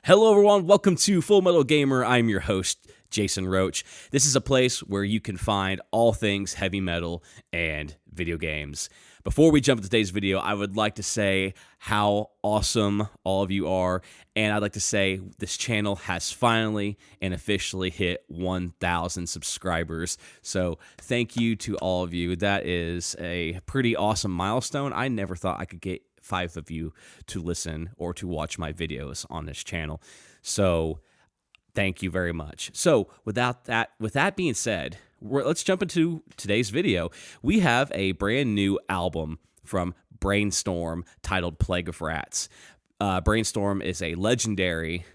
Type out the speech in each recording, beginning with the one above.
Hello, everyone. Welcome to Full Metal Gamer. I'm your host, Jason Roach. This is a place where you can find all things heavy metal and video games. Before we jump into today's video, I would like to say how awesome all of you are, and I'd like to say this channel has finally and officially hit 1,000 subscribers. So thank you to all of you. That is a pretty awesome milestone. I never thought I could get 5 of you to listen or to watch my videos on this channel. So thank you very much. So with that being said, let's jump into today's video. We have a brand new album from Brainstorm titled Plague of Rats. Brainstorm is a legendary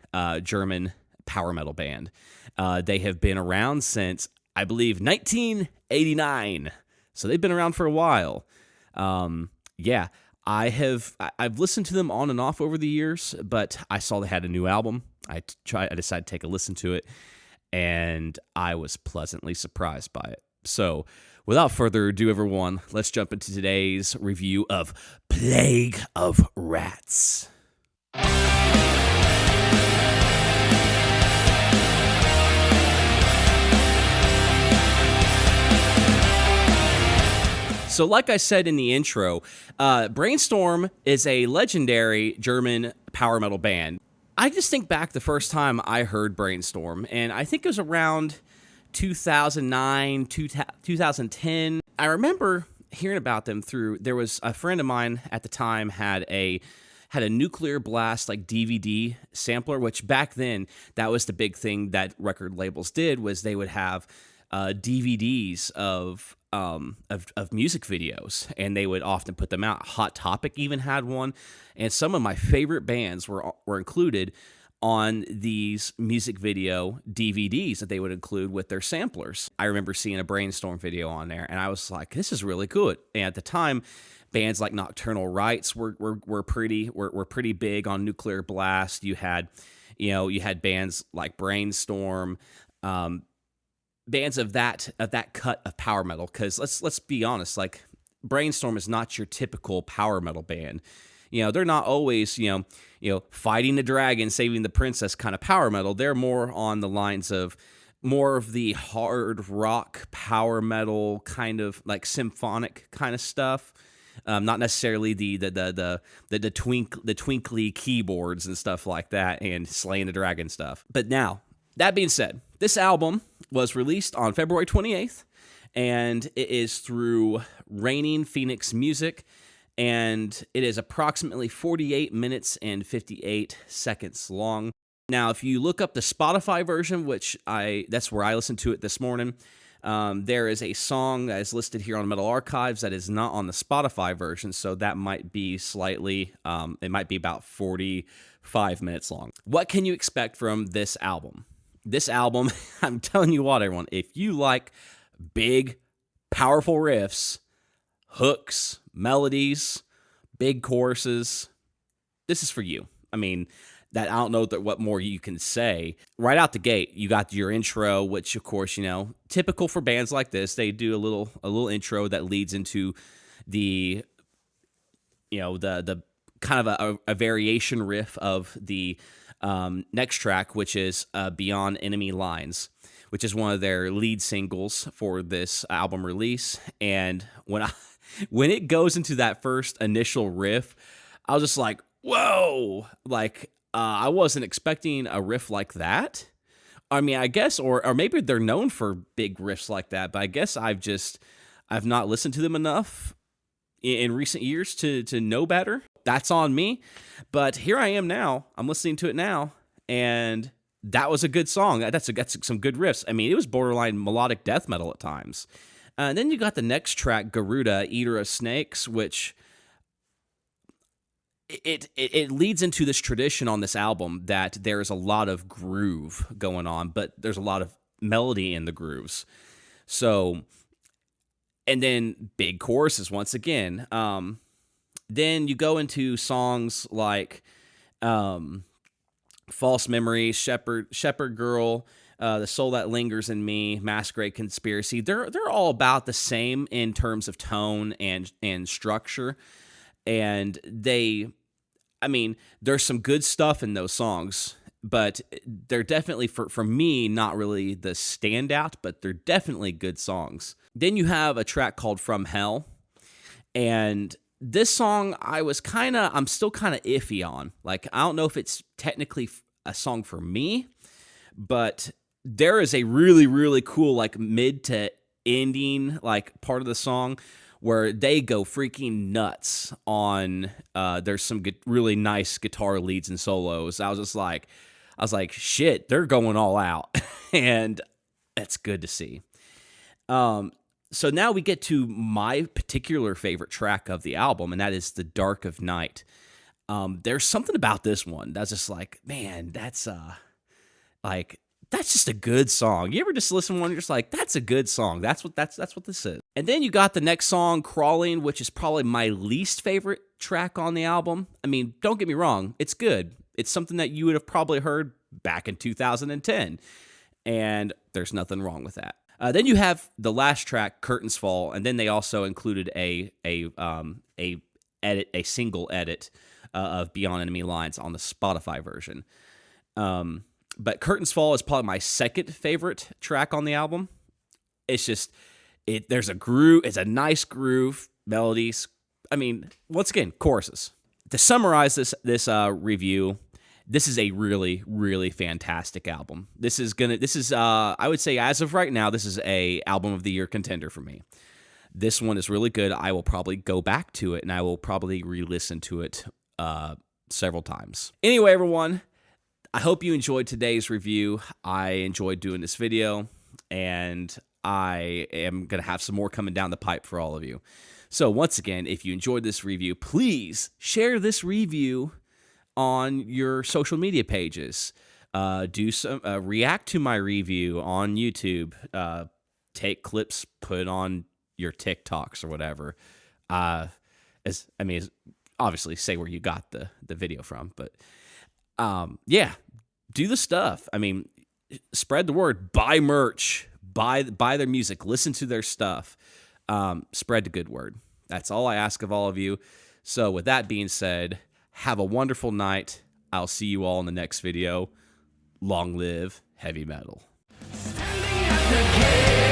German power metal band. They have been around since, I believe, 1989. So they've been around for a while. Yeah. I've listened to them on and off over the years, but I saw they had a new album. I decided to take a listen to it, and I was pleasantly surprised by it. So, without further ado, everyone, let's jump into today's review of Plague of Rats. So like I said in the intro, Brainstorm is a legendary German power metal band. I just think back the first time I heard Brainstorm, and I think it was around 2009, 2010. I remember hearing about them there was a friend of mine at the time had a Nuclear Blast like DVD sampler, which back then that was the big thing that record labels did, was they would have DVDs of music videos, and they would often put them out. Hot Topic even had one, and some of my favorite bands were included on these music video DVDs that they would include with their samplers. I remember seeing a Brainstorm video on there, and I was like, this is really good. And at the time, bands like Nocturnal Rites were pretty big on Nuclear Blast. You had bands like Brainstorm, bands of that cut of power metal, because let's be honest, like Brainstorm is not your typical power metal band. They're not always fighting the dragon, saving the princess kind of power metal. They're more on the lines of more of the hard rock power metal, kind of like symphonic kind of stuff. Not necessarily the twinkly keyboards and stuff like that and slaying the dragon stuff. But now, that being said, this album was released on February 28th, and it is through Raining Phoenix Music, and it is approximately 48 minutes and 58 seconds long. Now, if you look up the Spotify version, that's where I listened to it this morning, there is a song that is listed here on Metal Archives that is not on the Spotify version, so that might be slightly, it might be about 45 minutes long. What can you expect from this album? This album, I'm telling you what, everyone, if you like big, powerful riffs, hooks, melodies, big choruses, this is for you. I mean, I don't know what more you can say. Right out the gate, you got your intro, which, of course, typical for bands like this. They do a little intro that leads into the kind of a variation riff of the next track, which is Beyond Enemy Lines, which is one of their lead singles for this album release. And when it goes into that first initial riff, I was just like, whoa, like I wasn't expecting a riff like that. I mean, I guess, or maybe they're known for big riffs like that, but I guess I've not listened to them enough in recent years to know better. That's on me. But here I am now. I'm listening to it now, and that was a good song. That's some good riffs. I mean, it was borderline melodic death metal at times. And then you got the next track, Garuda, Eater of Snakes, which it leads into this tradition on this album that there is a lot of groove going on, but there's a lot of melody in the grooves. So, and then big choruses once again. Then you go into songs like False Memories, Shepherd Girl, The Soul That Lingers in Me, Masquerade Conspiracy. They're all about the same in terms of tone and structure. And there's some good stuff in those songs. but they're definitely, for me, not really the standout, but they're definitely good songs. Then you have a track called From Hell, and this song I'm still kind of iffy on. Like, I don't know if it's technically a song for me, but there is a really, really cool, like, mid to ending, like, part of the song where they go freaking nuts on, there's some really nice guitar leads and solos. I was like, shit, they're going all out. And that's good to see. So now we get to my particular favorite track of the album, and that is The Dark of Night. There's something about this one that's just like, man, that's just a good song. You ever just listen to one and you're just like, that's a good song. That's what this is. And then you got the next song, Crawling, which is probably my least favorite track on the album. I mean, don't get me wrong, it's good. It's something that you would have probably heard back in 2010, and there's nothing wrong with that. Then you have the last track, Curtains Fall, and then they also included a single edit of Beyond Enemy Lines on the Spotify version. But Curtains Fall is probably my second favorite track on the album. It's just, there's a groove, it's a nice groove, melodies. I mean, once again, choruses. To summarize this review, this is a really, really fantastic album. I would say as of right now, this is a album of the year contender for me. This one is really good. I will probably go back to it, and I will probably re-listen to it several times. Anyway, everyone, I hope you enjoyed today's review. I enjoyed doing this video, and I am going to have some more coming down the pipe for all of you. So once again, if you enjoyed this review, please share this review on your social media pages. React to my review on YouTube. Take clips, put on your TikToks or whatever. Obviously say where you got the video from, but yeah, do the stuff. I mean, spread the word. Buy merch. Buy their music. Listen to their stuff. Spread the good word. That's all I ask of all of you. So with that being said, have a wonderful night. I'll see you all in the next video. Long live heavy metal. Standing at the gate.